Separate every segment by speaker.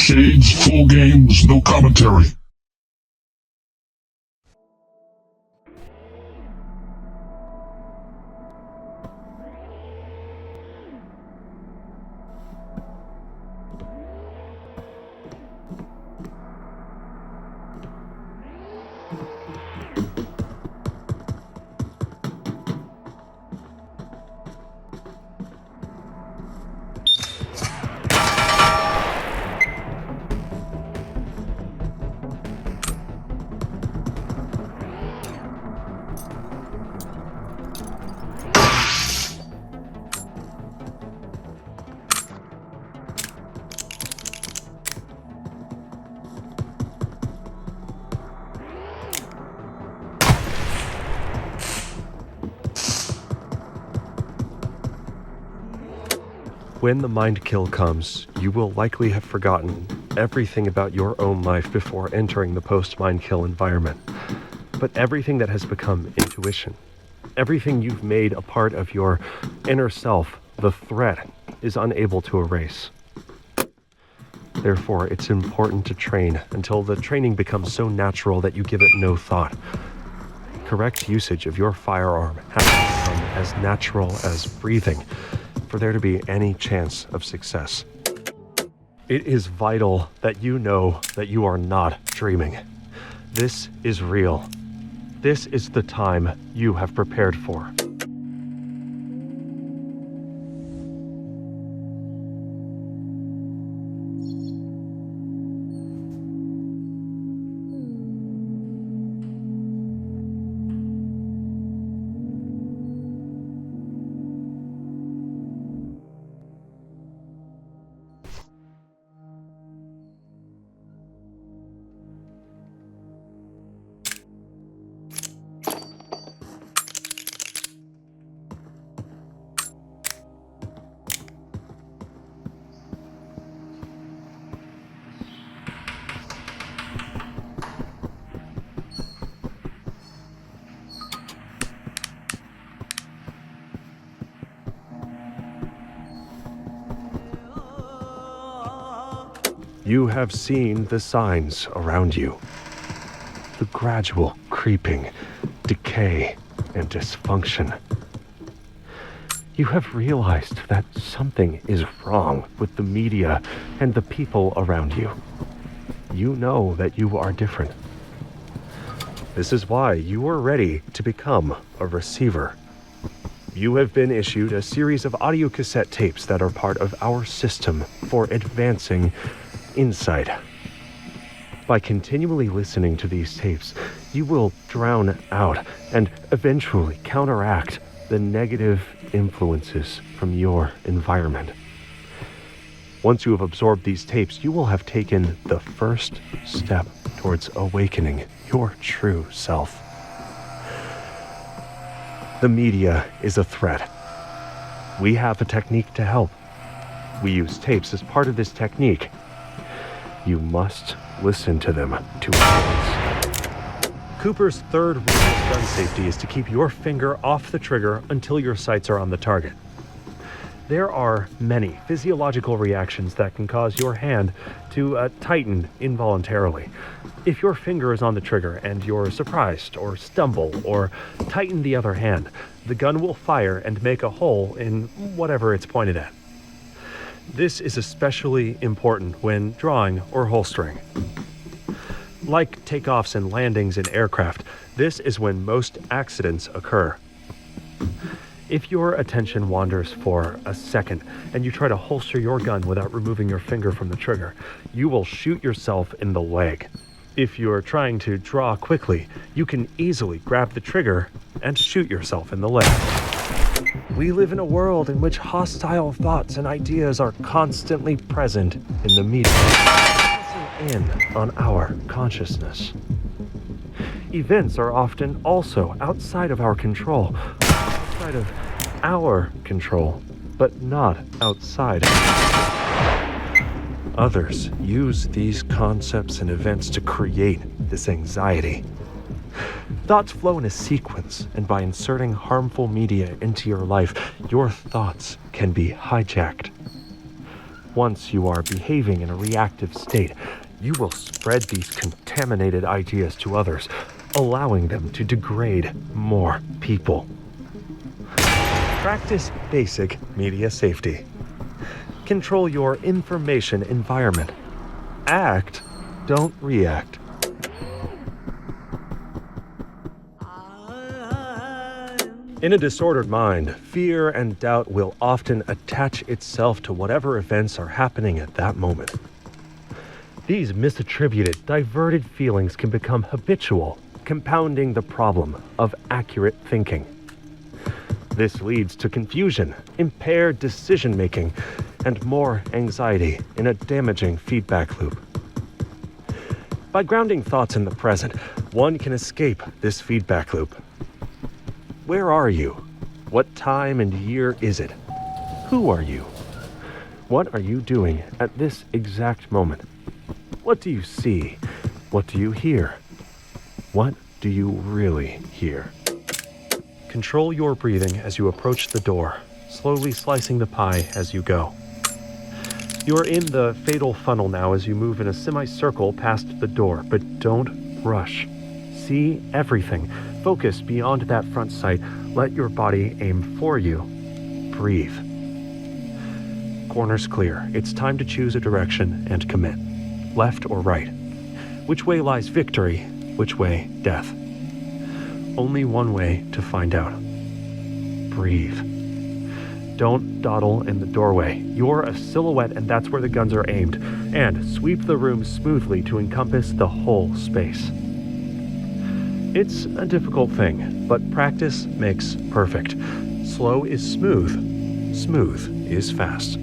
Speaker 1: shades, full games, no commentary.
Speaker 2: When the mind kill comes, you will likely have forgotten everything about your own life before entering the post-mind kill environment. But everything that has become intuition, everything you've made a part of your inner self, the threat, is unable to erase. Therefore, it's important to train until the training becomes so natural that you give it no thought. Correct usage of your firearm has to become as natural as breathing for there to be any chance of success. It is vital that you know that you are not dreaming. This is real. This is the time you have prepared for. You have seen the signs around you. The gradual creeping, decay, and dysfunction. You have realized that something is wrong with the media and the people around you. You know that you are different. This is why you are ready to become a receiver. You have been issued a series of audio cassette tapes that are part of our system for advancing insight. By continually listening to these tapes, you will drown out and eventually counteract the negative influences from your environment. Once you have absorbed these tapes, you will have taken the first step towards awakening your true self. The media is a threat. We have a technique to help. We use tapes as part of this technique. You must listen to them to advance. Cooper's third rule of gun safety is to keep your finger off the trigger until your sights are on the target. There are many physiological reactions that can cause your hand to tighten involuntarily. If your finger is on the trigger and you're surprised or stumble or tighten the other hand, the gun will fire and make a hole in whatever it's pointed at. This is especially important when drawing or holstering. Like takeoffs and landings in aircraft, this is when most accidents occur. If your attention wanders for a second and you try to holster your gun without removing your finger from the trigger, you will shoot yourself in the leg. If you're trying to draw quickly, you can easily grab the trigger and shoot yourself in the leg. We live in a world in which hostile thoughts and ideas are constantly present in the media, pressing in on our consciousness. Events are often also outside of our control, outside of our control, but not outside. Others use these concepts and events to create this anxiety. Thoughts flow in a sequence, and by inserting harmful media into your life, your thoughts can be hijacked. Once you are behaving in a reactive state, you will spread these contaminated ideas to others, allowing them to degrade more people. Practice basic media safety. Control your information environment. Act, don't react. In a disordered mind, fear and doubt will often attach itself to whatever events are happening at that moment. These misattributed, diverted feelings can become habitual, compounding the problem of accurate thinking. This leads to confusion, impaired decision-making, and more anxiety in a damaging feedback loop. By grounding thoughts in the present, one can escape this feedback loop. Where are you? What time and year is it? Who are you? What are you doing at this exact moment? What do you see? What do you hear? What do you really hear? Control your breathing as you approach the door, slowly slicing the pie as you go. You are in the fatal funnel now as you move in a semicircle past the door, but don't rush. See everything. Focus beyond that front sight. Let your body aim for you. Breathe. Corners clear. It's time to choose a direction and commit. Left or right? Which way lies victory? Which way death? Only one way to find out. Breathe. Don't dawdle in the doorway. You're a silhouette and that's where the guns are aimed. And sweep the room smoothly to encompass the whole space. It's a difficult thing, but practice makes perfect. Slow is smooth. Smooth is fast.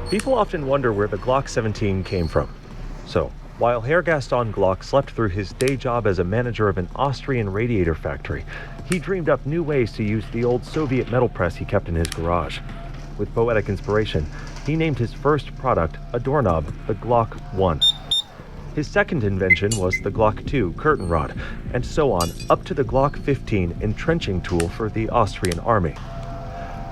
Speaker 2: People often wonder where the Glock 17 came from. So, while Herr Gaston Glock slept through his day job as a manager of an Austrian radiator factory, he dreamed up new ways to use the old Soviet metal press he kept in his garage. With poetic inspiration, he named his first product, a doorknob, the Glock 1. His second invention was the Glock 2 curtain rod, and so on up to the Glock 15 entrenching tool for the Austrian army.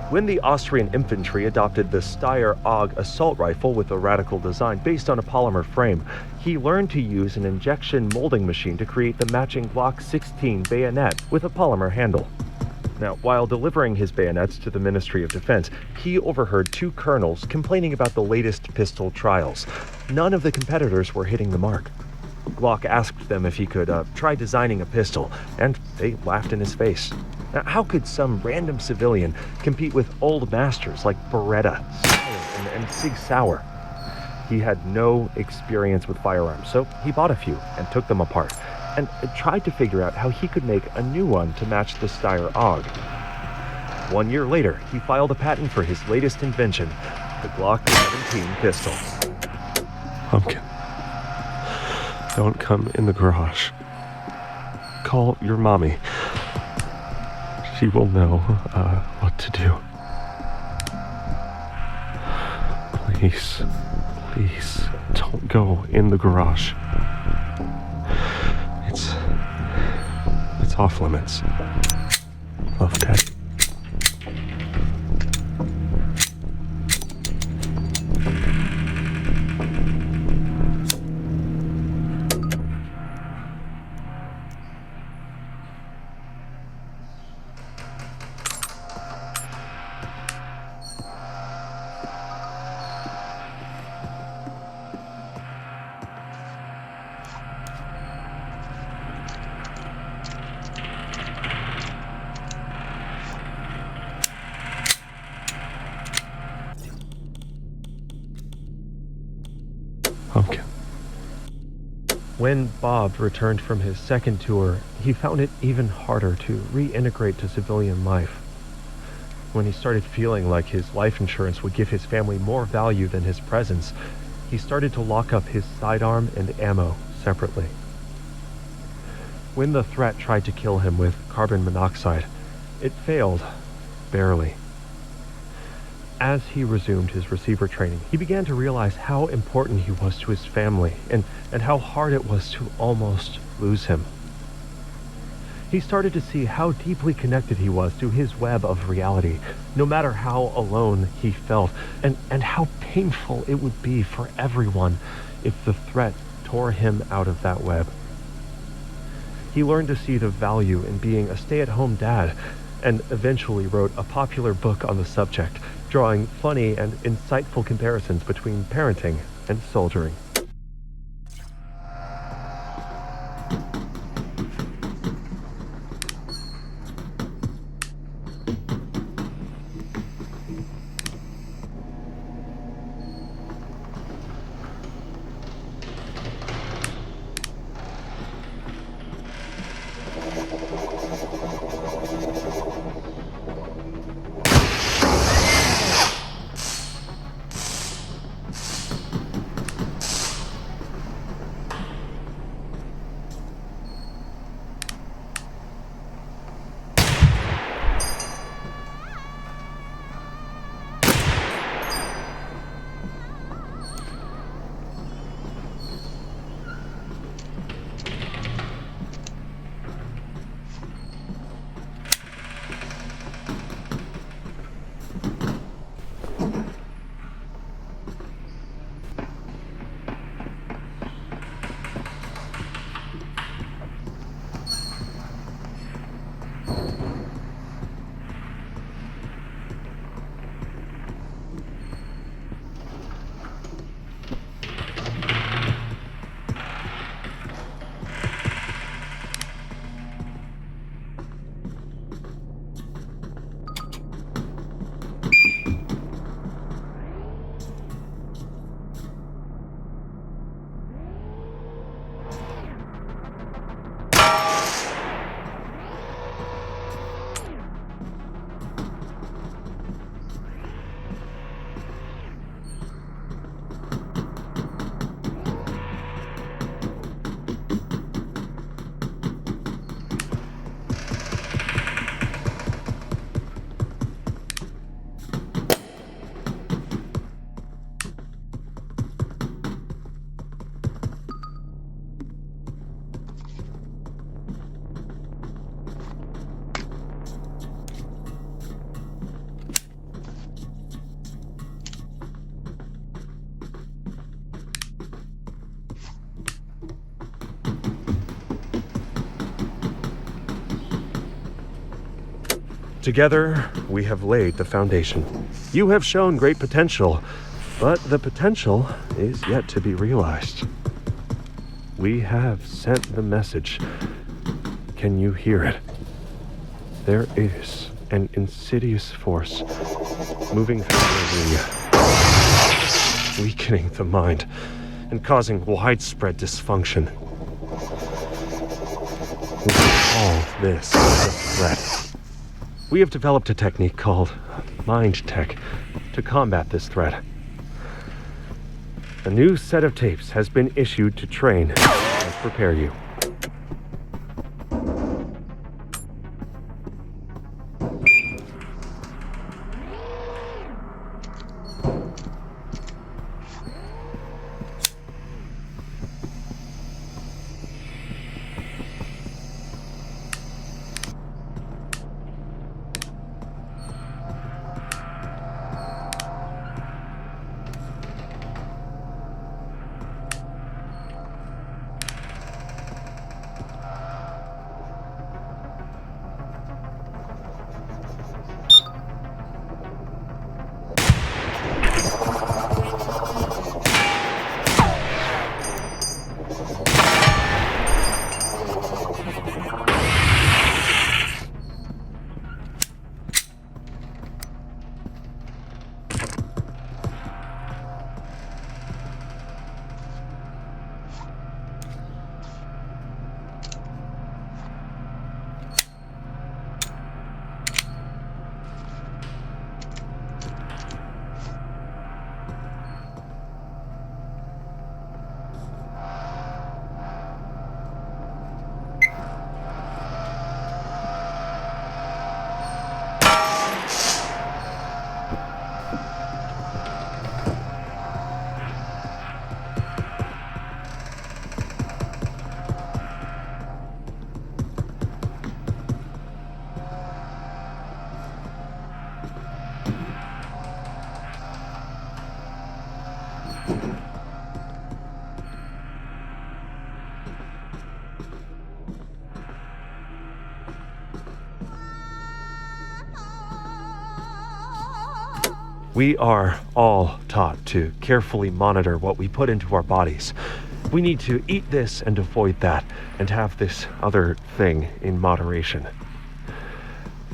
Speaker 2: When the Austrian infantry adopted the Steyr AUG assault rifle with a radical design based on a polymer frame, he learned to use an injection molding machine to create the matching Glock 16 bayonet with a polymer handle. Now, while delivering his bayonets to the Ministry of Defense, he overheard two colonels complaining about the latest pistol trials. None of the competitors were hitting the mark. Glock asked them if he could try designing a pistol, and they laughed in his face. Now, how could some random civilian compete with old masters like Beretta, Steyr, and Sig Sauer? He had no experience with firearms, so he bought a few and took them apart, and tried to figure out how he could make a new one to match the Steyr AUG. 1 year later, he filed a patent for his latest invention, the Glock 17 pistol.
Speaker 3: Pumpkin, don't come in the garage. Call your mommy. She will know what to do. Please, don't go in the garage. It's off limits. Love, Daddy. Pumpkin.
Speaker 2: When Bob returned from his second tour, he found it even harder to reintegrate to civilian life. When he started feeling like his life insurance would give his family more value than his presence, he started to lock up his sidearm and ammo separately. When the threat tried to kill him with carbon monoxide, it failed, barely. As he resumed his receiver training, he began to realize how important he was to his family and how hard it was to almost lose him. He started to see how deeply connected he was to his web of reality, no matter how alone he felt, and how painful it would be for everyone if the threat tore him out of that web. He learned to see the value in being a stay-at-home dad, and eventually wrote a popular book on the subject, drawing funny and insightful comparisons between parenting and soldiering. Together, we have laid the foundation. You have shown great potential, but the potential is yet to be realized. We have sent the message. Can you hear it? There is an insidious force moving through your ring, weakening the mind and causing widespread dysfunction. We call this a threat. We have developed a technique called Mind Tech to combat this threat. A new set of tapes has been issued to train and prepare you. We are all taught to carefully monitor what we put into our bodies. We need to eat this and avoid that, and have this other thing in moderation.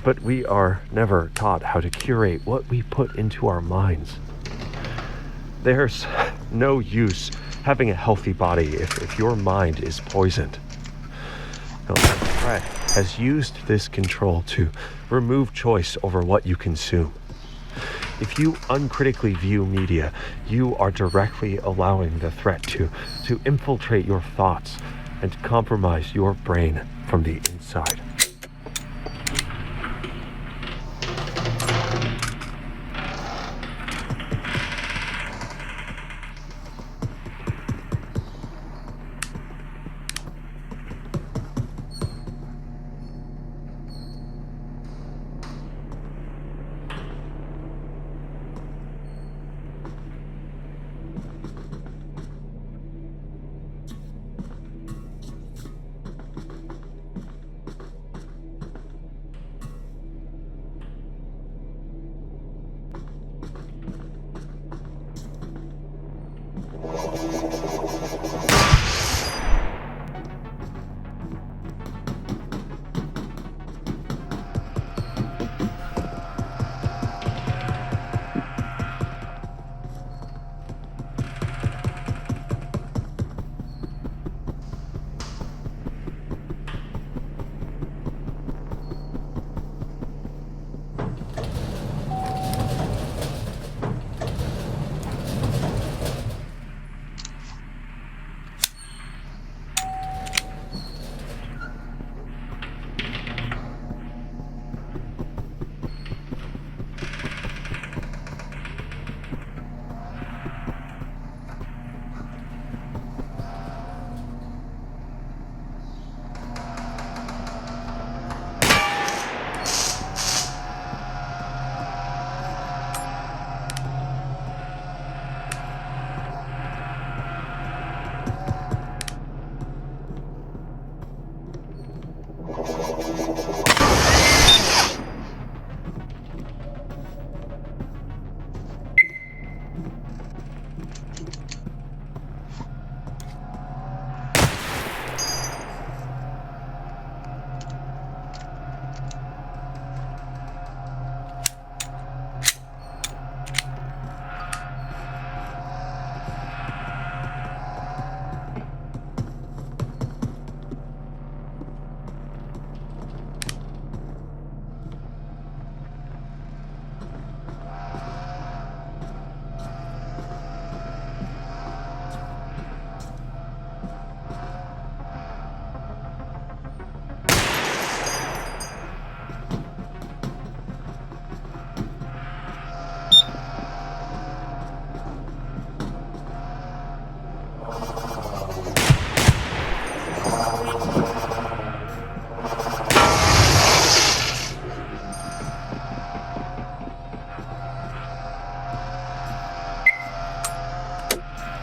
Speaker 2: But we are never taught how to curate what we put into our minds. There's no use having a healthy body if your mind is poisoned. Now, the threat has used this control to remove choice over what you consume. If you uncritically view media, you are directly allowing the threat to infiltrate your thoughts and compromise your brain from the inside.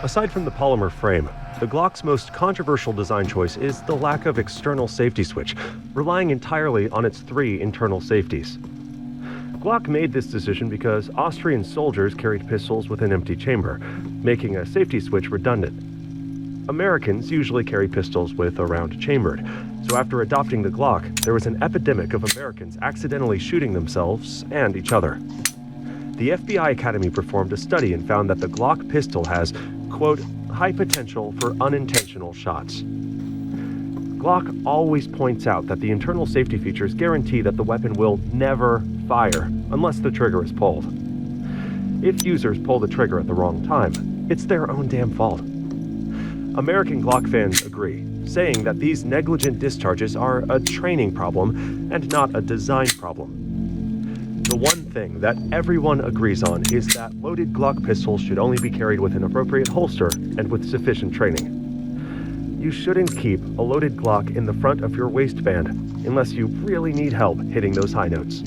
Speaker 2: Aside from the polymer frame, the Glock's most controversial design choice is the lack of external safety switch, relying entirely on its 3 internal safeties. Glock made this decision because Austrian soldiers carried pistols with an empty chamber, making a safety switch redundant. Americans usually carry pistols with a round chambered, so after adopting the Glock, there was an epidemic of Americans accidentally shooting themselves and each other. The FBI Academy performed a study and found that the Glock pistol has, quote, high potential for unintentional shots. Glock always points out that the internal safety features guarantee that the weapon will never fire unless the trigger is pulled. If users pull the trigger at the wrong time, it's their own damn fault. American Glock fans agree, saying that these negligent discharges are a training problem and not a design problem. The one thing that everyone agrees on is that loaded Glock pistols should only be carried with an appropriate holster and with sufficient training. You shouldn't keep a loaded Glock in the front of your waistband unless you really need help hitting those high notes.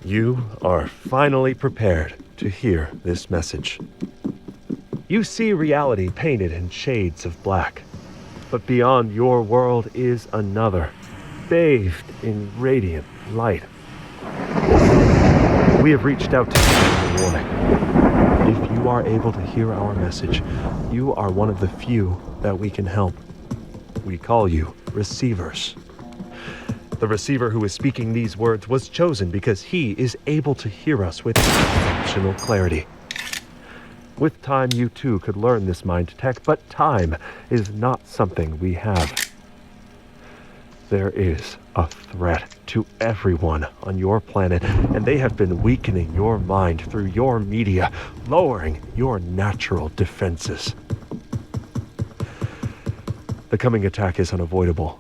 Speaker 2: You are finally prepared to hear this message. You see reality painted in shades of black, but beyond your world is another, bathed in radiant light. We have reached out to you with a warning. If you are able to hear our message, you are one of the few that we can help. We call you receivers. The receiver who is speaking these words was chosen because he is able to hear us with exceptional clarity. With time, you too could learn this mind tech, but time is not something we have. There is a threat to everyone on your planet, and they have been weakening your mind through your media, lowering your natural defenses. The coming attack is unavoidable.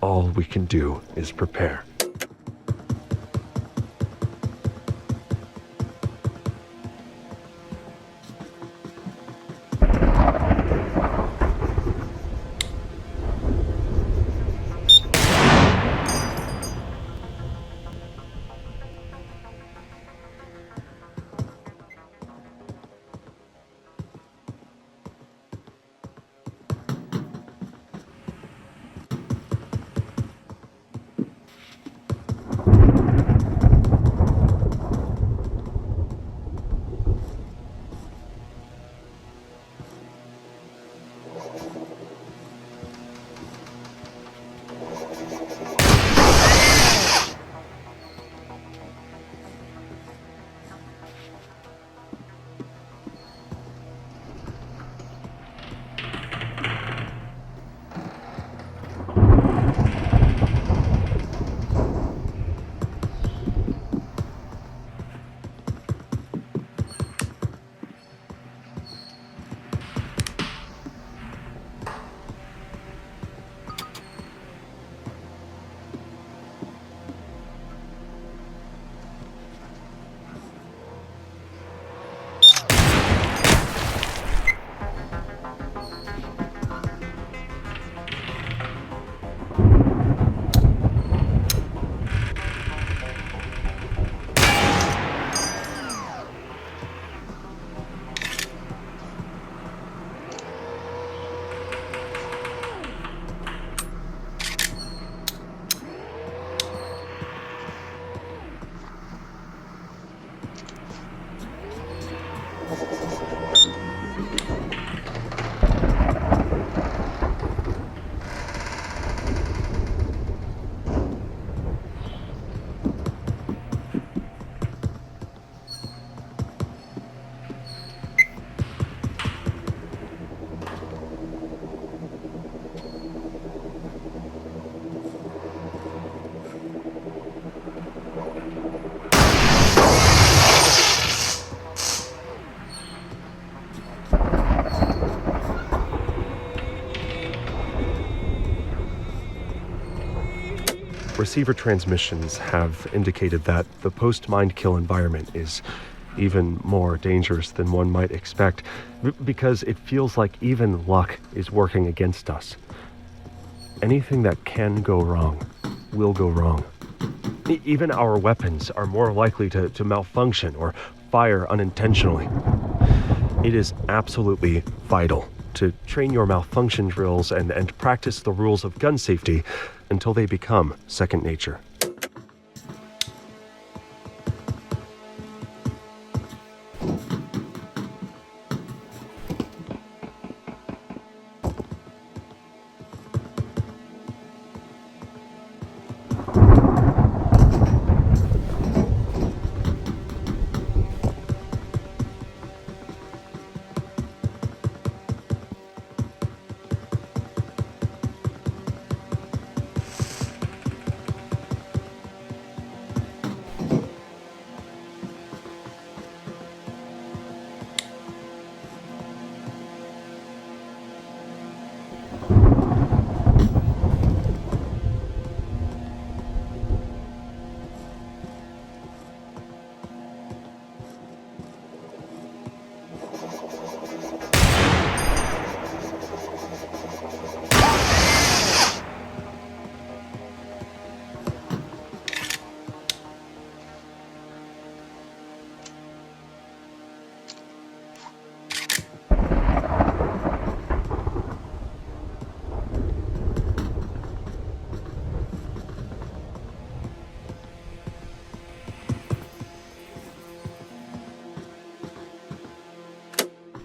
Speaker 2: All we can do is prepare.
Speaker 3: receiver transmissions have indicated that the post-mind kill environment is even more dangerous than one might expect, because it feels like even luck is working against us. Anything that can go wrong will go wrong. Even our weapons are more likely to malfunction or fire unintentionally. It is absolutely vital to train your malfunction drills and practice the rules of gun safety until they become second nature.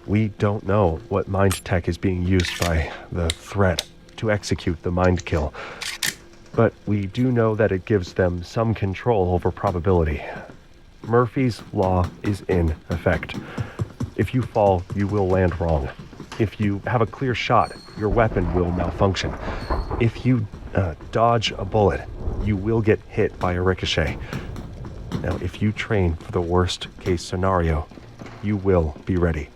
Speaker 3: We don't know what mind tech is being used by the threat to execute the mind kill, but we do know that it gives them some control over probability. Murphy's Law is in effect. If you fall, you will land wrong. If you have a clear shot, your weapon will malfunction. If you dodge a bullet, you will get hit by a ricochet. Now, if you train for the worst case scenario, you will be ready.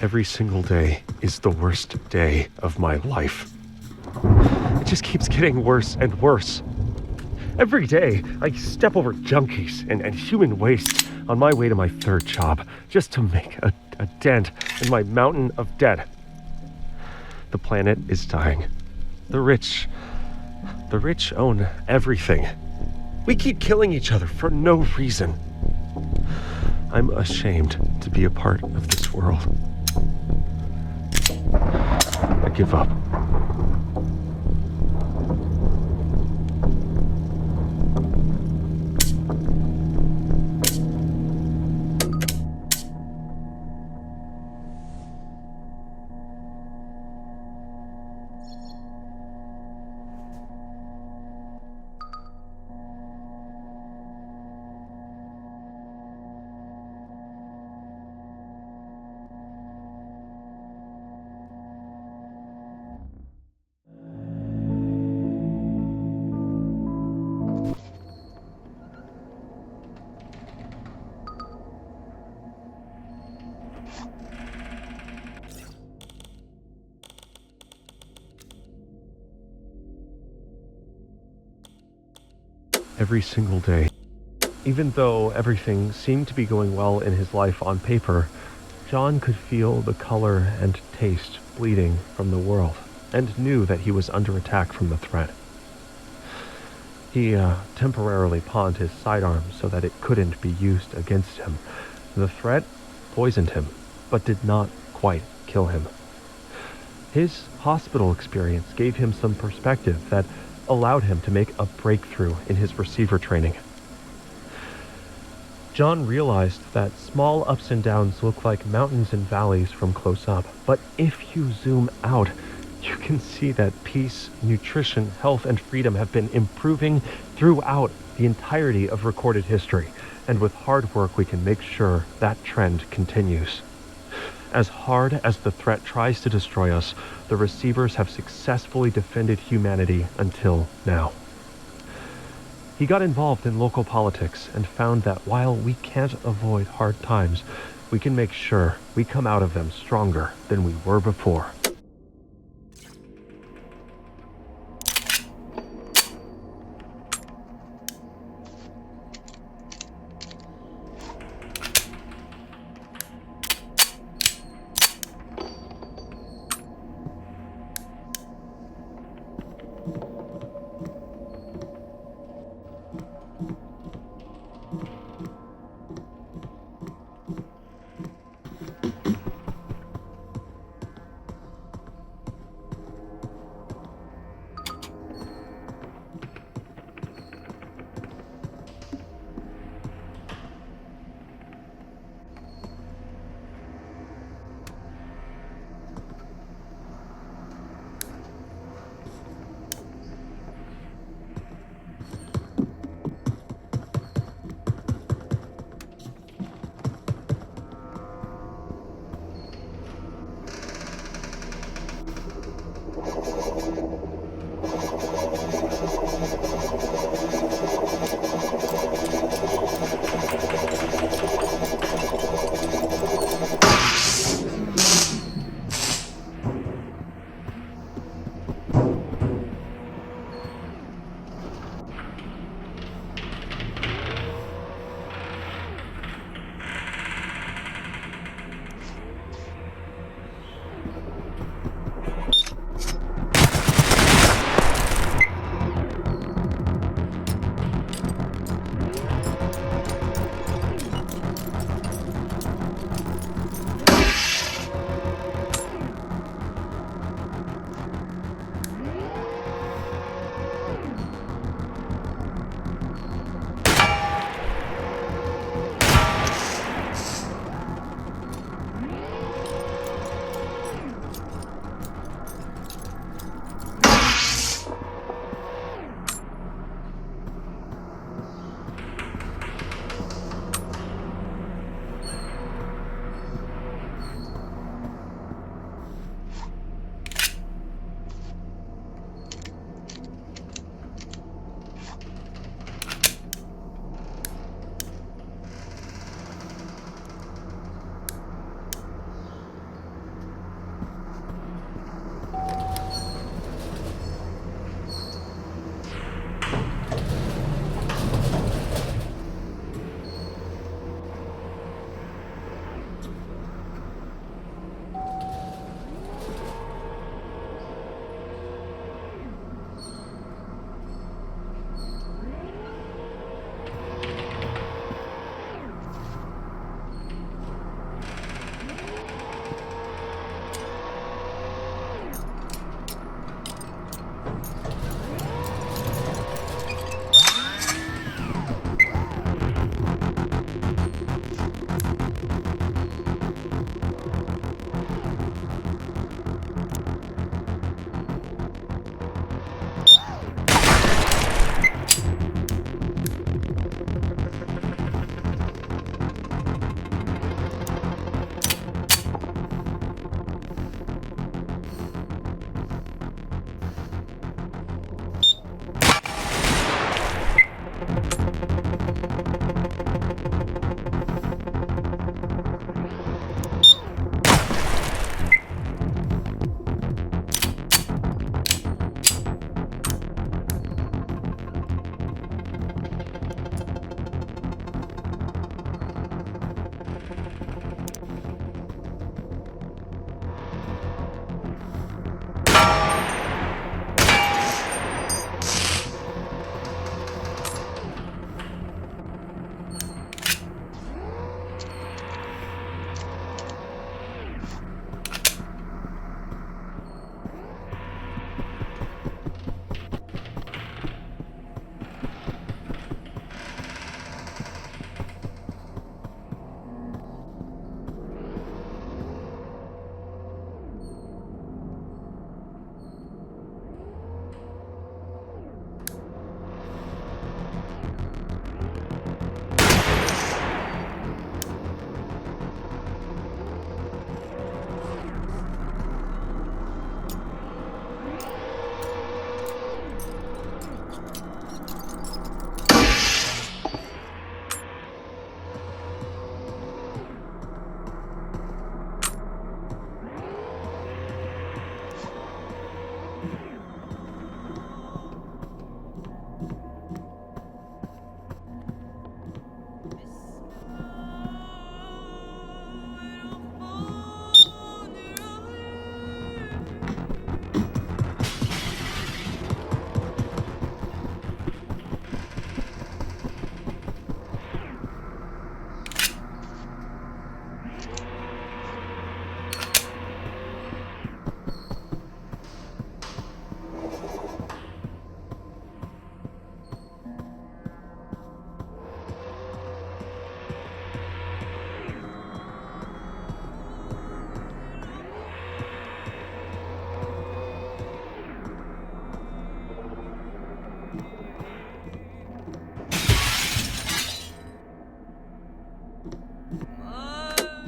Speaker 3: Every single day is the worst day of my life. It just keeps getting worse and worse. Every day, I step over junkies and human waste on my way to my third job, just to make a dent in my mountain of debt. The planet is dying. The rich own everything. We keep killing each other for no reason. I'm ashamed to be a part of this world. I give up. Every single day. Even though everything seemed to be going well in his life on paper, John could feel the color and taste bleeding from the world, and knew that he was under attack from the threat. He temporarily pawned his sidearm so that it couldn't be used against him. The threat poisoned him, but did not quite kill him. His hospital experience gave him some perspective that allowed him to make a breakthrough in his receiver training. John realized that small ups and downs look like mountains and valleys from close up, but if you zoom out, you can see that peace, nutrition, health, and freedom have been improving throughout the entirety of recorded history, and with hard work we can make sure that trend continues. As hard as the threat tries to destroy us, the receivers have successfully defended humanity until now. He got involved in local politics and found that while we can't avoid hard times, we can make sure we come out of them stronger than we were before.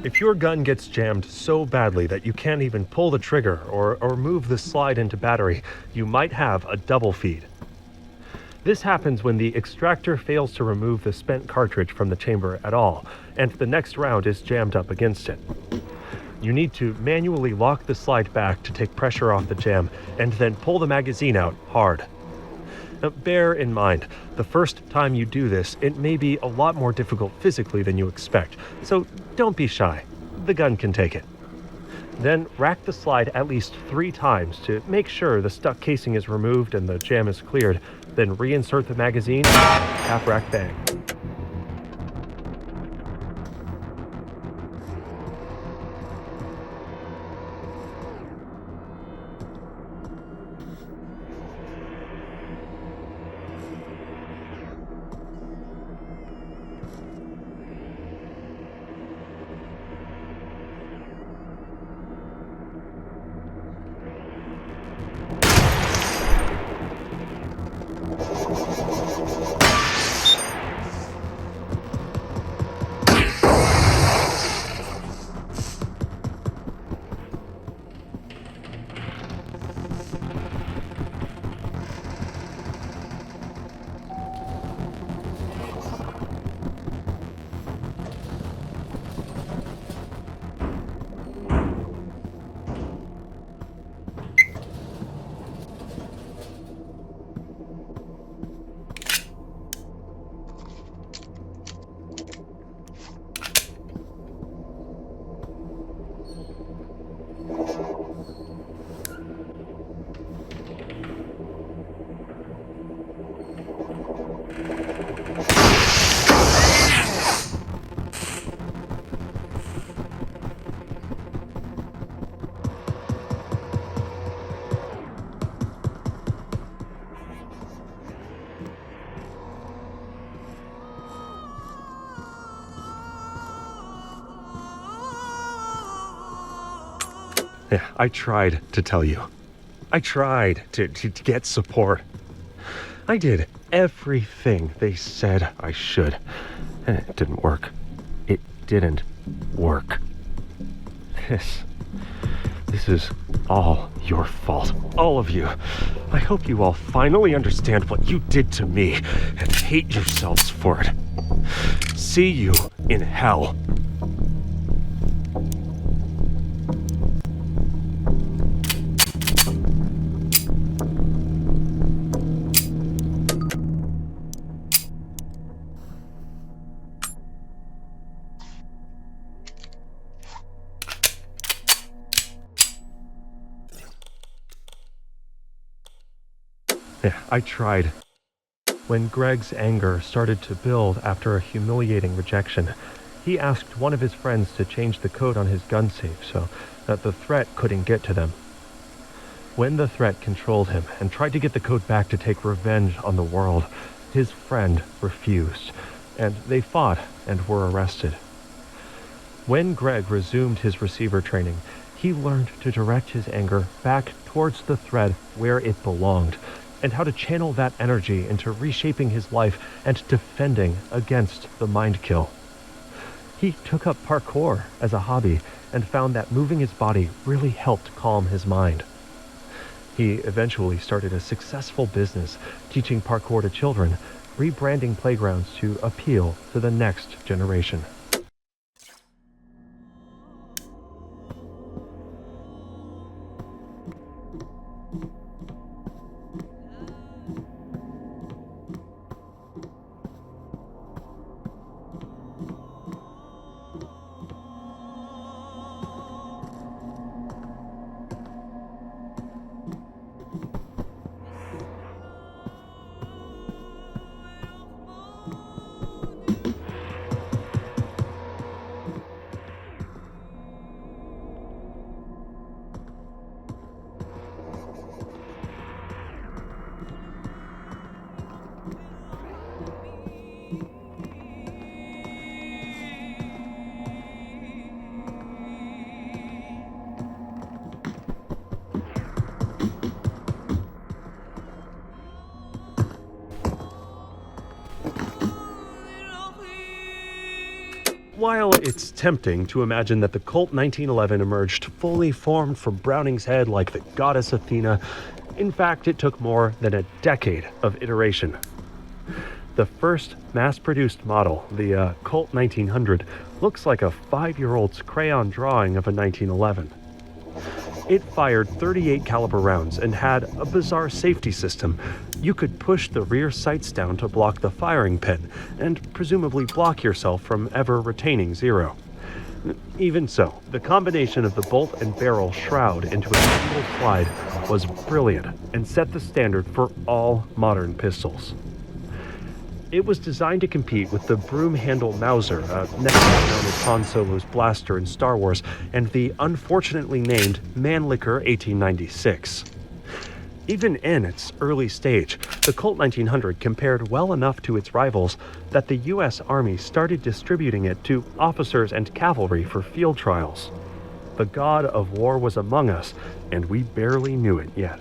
Speaker 3: If your gun gets jammed so badly that you can't even pull the trigger or move the slide into battery, you might have a double feed. This happens when the extractor fails to remove the spent cartridge from the chamber at all, and the next round is jammed up against it. You need to manually lock the slide back to take pressure off the jam, and then pull the magazine out hard. Now, bear in mind, the first time you do this, it may be a lot more difficult physically than you expect, so don't be shy. The gun can take it. Then rack the slide at least 3 times to make sure the stuck casing is removed and the jam is cleared, then reinsert the magazine, half rack bang. Yeah, I tried to tell you. I tried to get support. I did everything they said I should. And it didn't work. It didn't work. This is all your fault. All of you. I hope you all finally understand what you did to me and hate yourselves for it. See you in hell. Yeah, I tried. When Greg's anger started to build after a humiliating rejection, he asked one of his friends to change the code on his gun safe so that the threat couldn't get to them. When the threat controlled him and tried to get the code back to take revenge on the world, his friend refused, and they fought and were arrested. When Greg resumed his receiver training, he learned to direct his anger back towards the thread where it belonged, and how to channel that energy into reshaping his life and defending against the mind kill. He took up parkour as a hobby and found that moving his body really helped calm his mind. He eventually started a successful business teaching parkour to children, rebranding playgrounds to appeal to the next generation. While it's tempting to imagine that the Colt 1911 emerged fully formed from Browning's head like the goddess Athena, in fact, it took more than a decade of iteration. The first mass-produced model, the Colt 1900, looks like a 5-year-old's crayon drawing of a 1911. It fired 38 caliber rounds and had a bizarre safety system. You could push the rear sights down to block the firing pin, and presumably block yourself from ever retaining zero. Even so, the combination of the bolt and barrel shroud into a single slide was brilliant and set the standard for all modern pistols. It was designed to compete with the broom-handle Mauser, next known as Han Solo's blaster in Star Wars, and the unfortunately named Mannlicher 1896. Even in its early stage, the Colt 1900 compared well enough to its rivals that the U.S. Army started distributing it to officers and cavalry for field trials. The god of war was among us, and we barely knew it yet.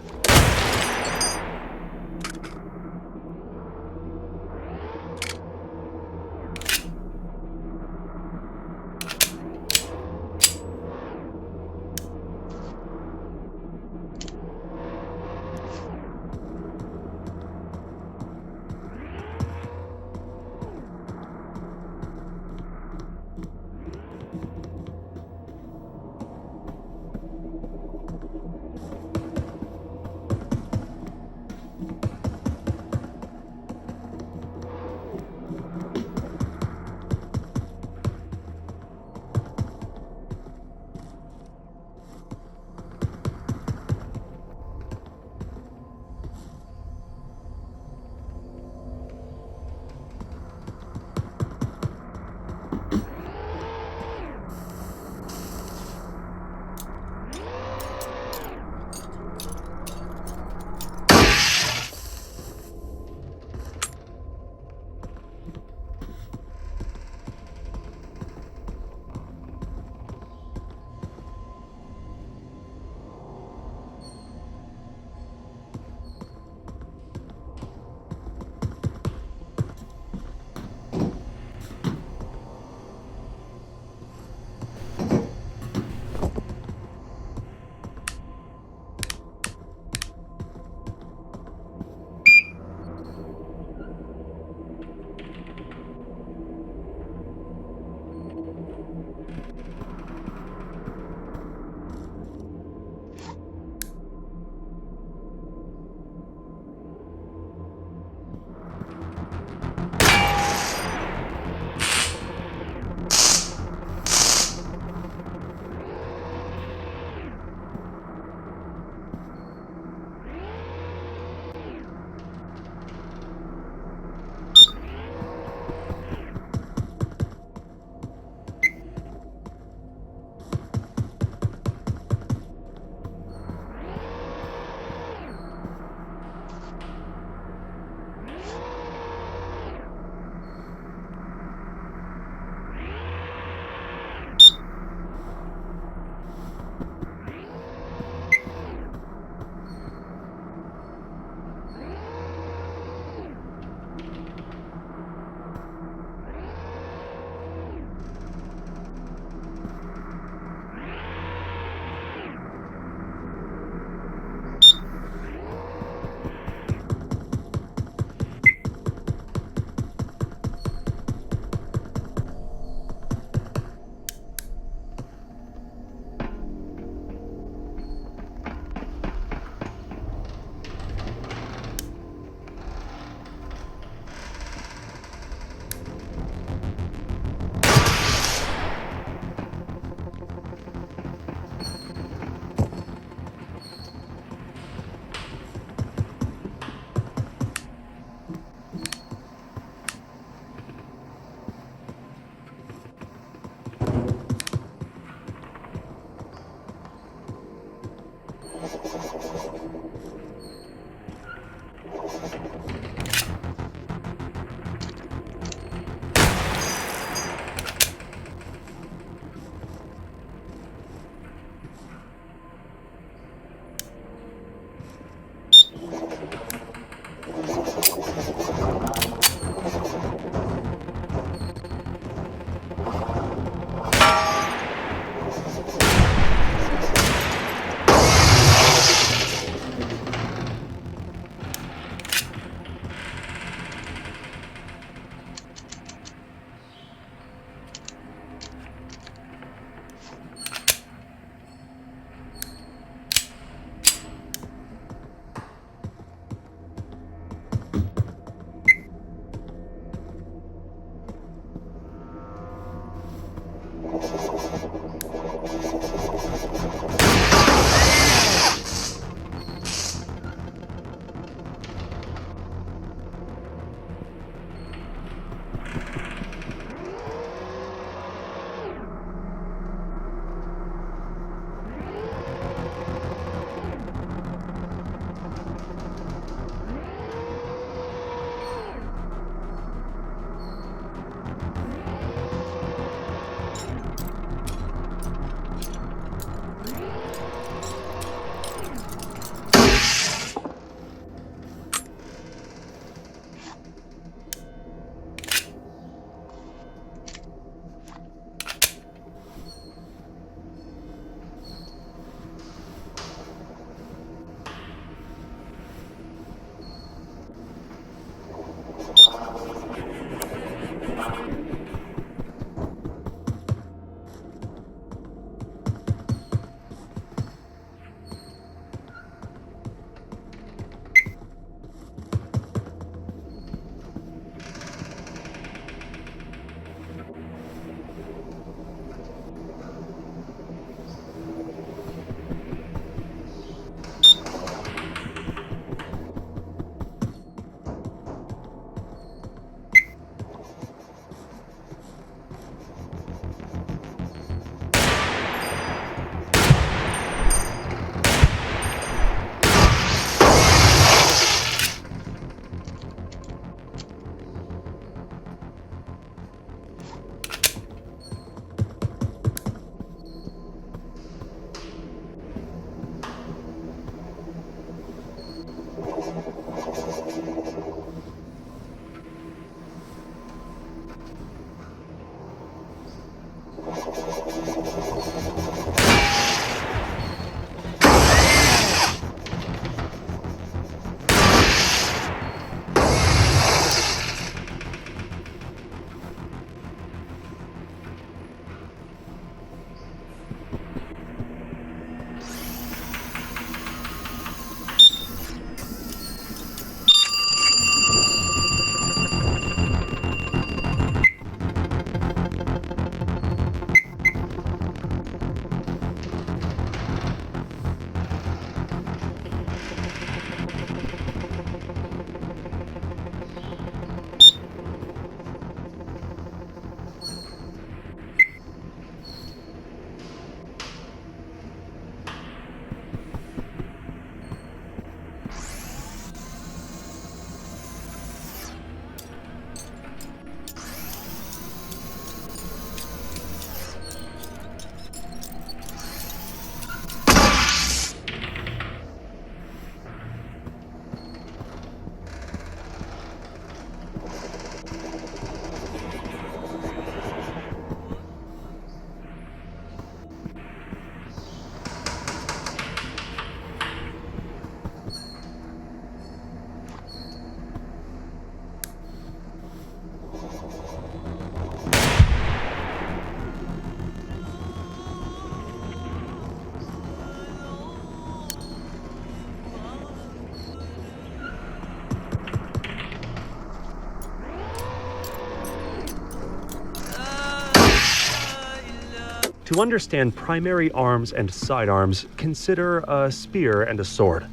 Speaker 3: To understand primary arms and sidearms, consider a spear and a sword.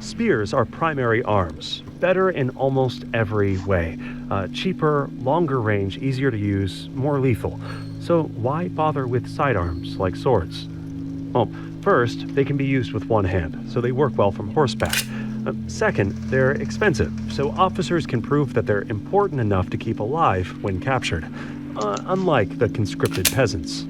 Speaker 3: Spears are primary arms, better in almost every way. Cheaper, longer range, easier to use, more lethal. So why bother with sidearms like swords? Well, first, they can be used with one hand, so they work well from horseback. Second, they're expensive, so officers can prove that they're important enough to keep alive when captured, unlike the conscripted peasants.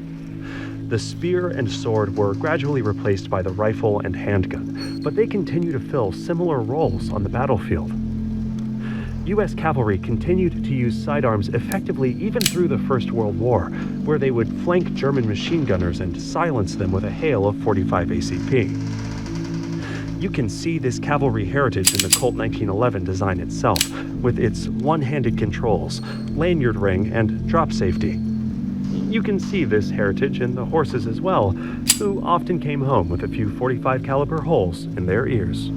Speaker 3: The spear and sword were gradually replaced by the rifle and handgun, but they continue to fill similar roles on the battlefield. U.S. cavalry continued to use sidearms effectively even through the First World War, where they would flank German machine gunners and silence them with a hail of .45 ACP. You can see this cavalry heritage in the Colt 1911 design itself, with its one-handed controls, lanyard ring, and drop safety. You can see this heritage in the horses as well, who often came home with a few .45 caliber holes in their ears.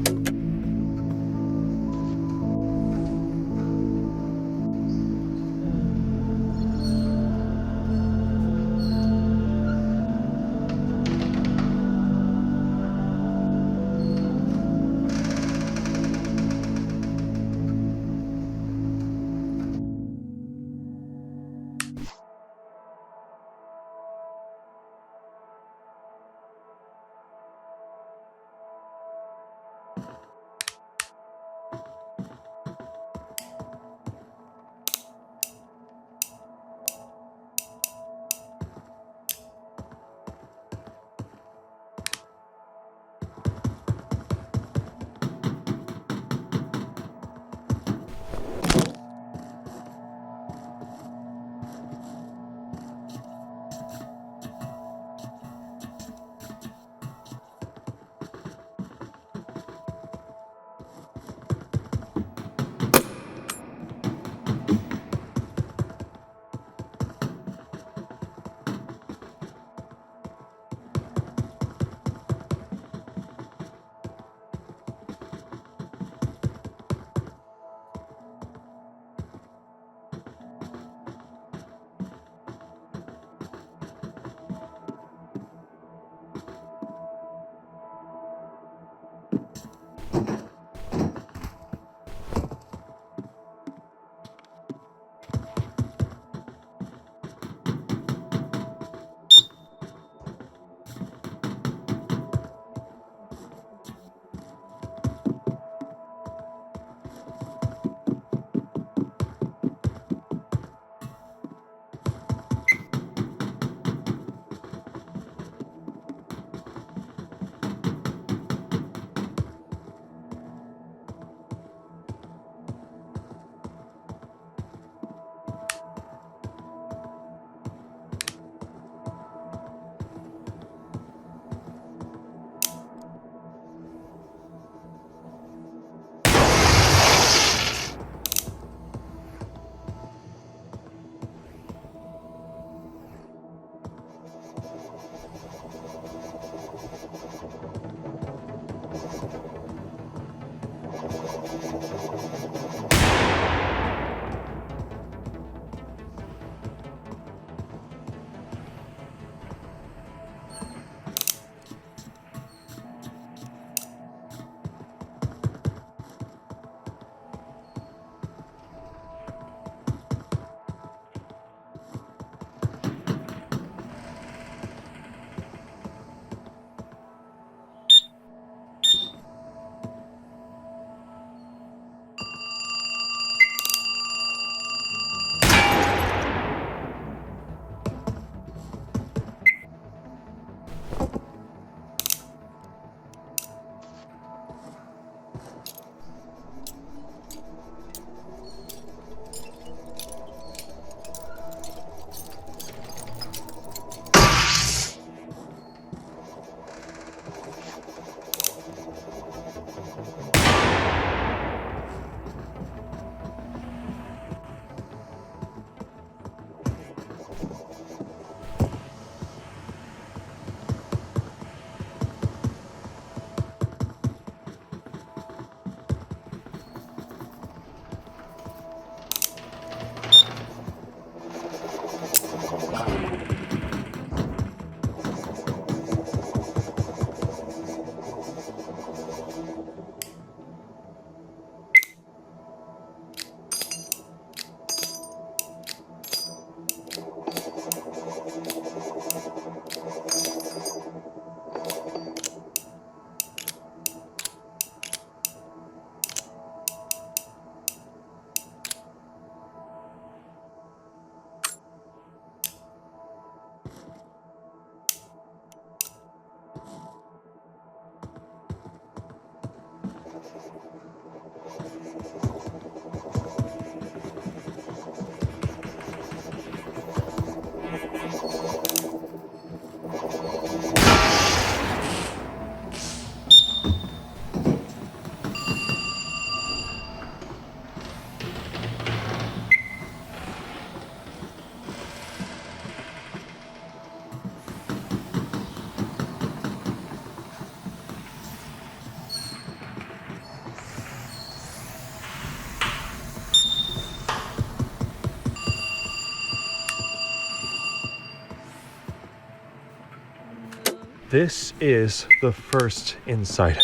Speaker 3: This is the first insight.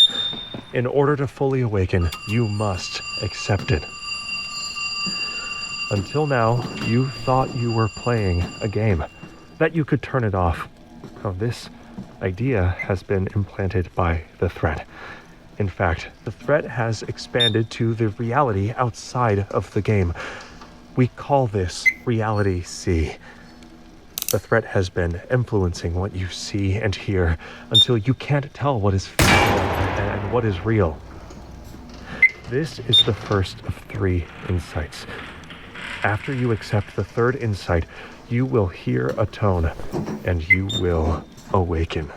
Speaker 3: In order to fully awaken, you must accept it. Until now, you thought you were playing a game, that you could turn it off. Now, this idea has been implanted by the threat. In fact, the threat has expanded to the reality outside of the game. We call this Reality C. The threat has been influencing what you see and hear until you can't tell what is fictional and what is real. This is the first of 3 insights. After you accept the third insight, you will hear a tone and you will awaken.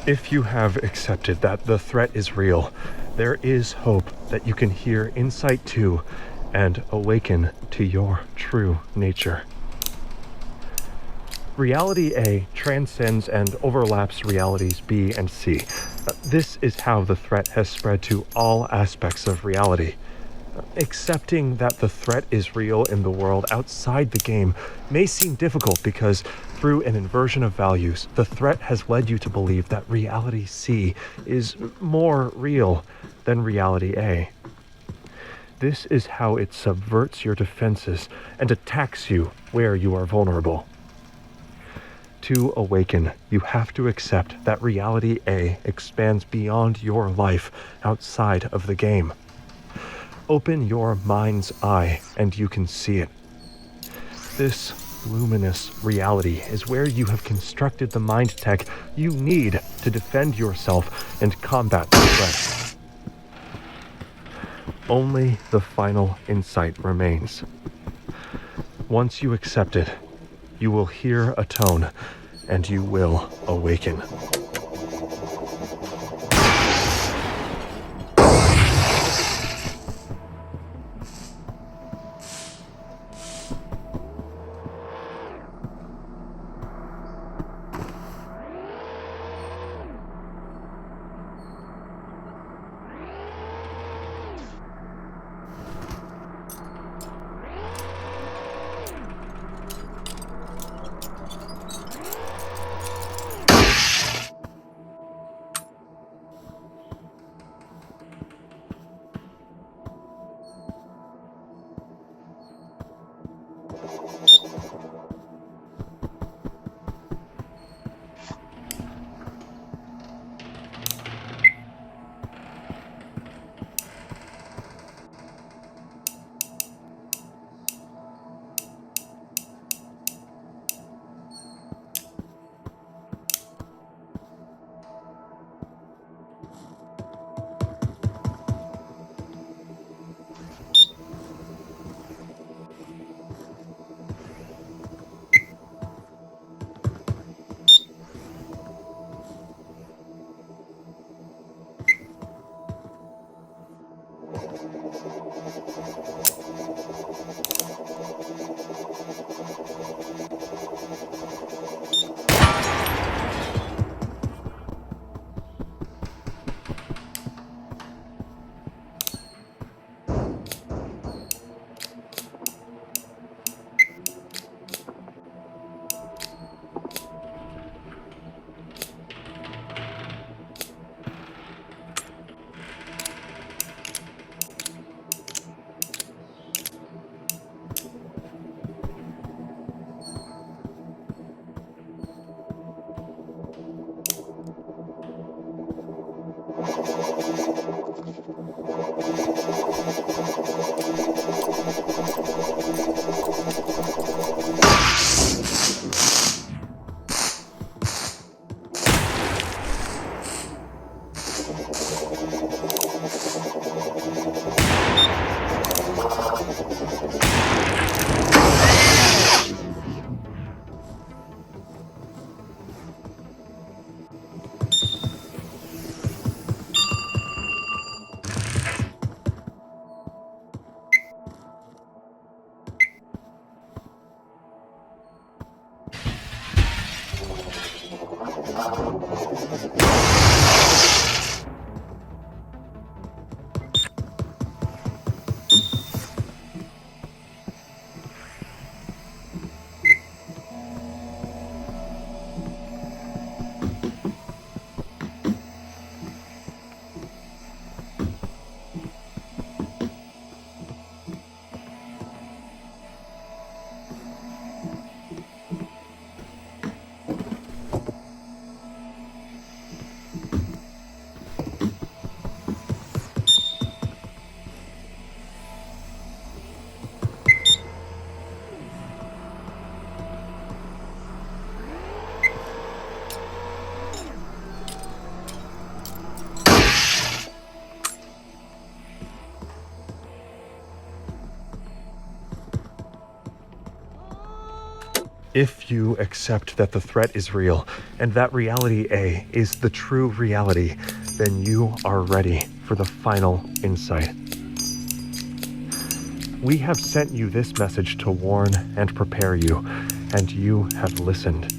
Speaker 3: If you have accepted that the threat is real, there is hope that you can hear insight to and awaken to your true nature. Reality A transcends and overlaps realities B and C. This is how the threat has spread to all aspects of reality. Accepting that the threat is real in the world outside the game may seem difficult because, through an inversion of values, the threat has led you to believe that reality C is more real than reality A. This is how it subverts your defenses and attacks you where you are vulnerable. To awaken, you have to accept that reality A expands beyond your life outside of the game. Open your mind's eye and you can see it. This luminous reality is where you have constructed the mind tech you need to defend yourself and combat the threat. Only the final insight remains. Once you accept it, you will hear a tone and you will awaken. If you accept that the threat is real and that reality A is the true reality, then you are ready for the final insight. We have sent you this message to warn and prepare you, and you have listened.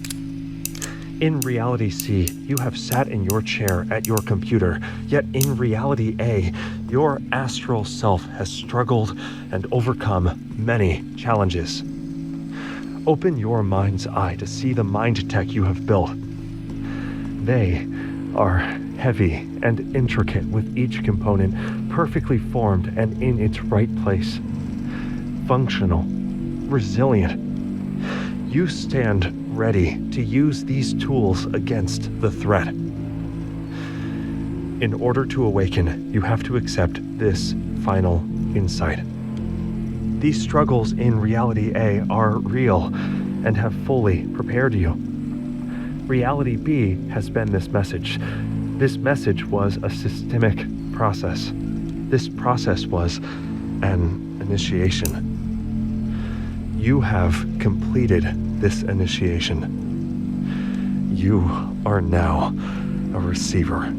Speaker 3: In reality C, you have sat in your chair at your computer, yet in reality A, your astral self has struggled and overcome many challenges. Open your mind's eye to see the mind tech you have built. They are heavy and intricate, with each component perfectly formed and in its right place. Functional, resilient. You stand ready to use these tools against the threat. In order to awaken, you have to accept this final insight. These struggles in reality A are real and have fully prepared you. Reality B has been this message. This message was a systemic process. This process was an initiation. You have completed this initiation. You are now a receiver.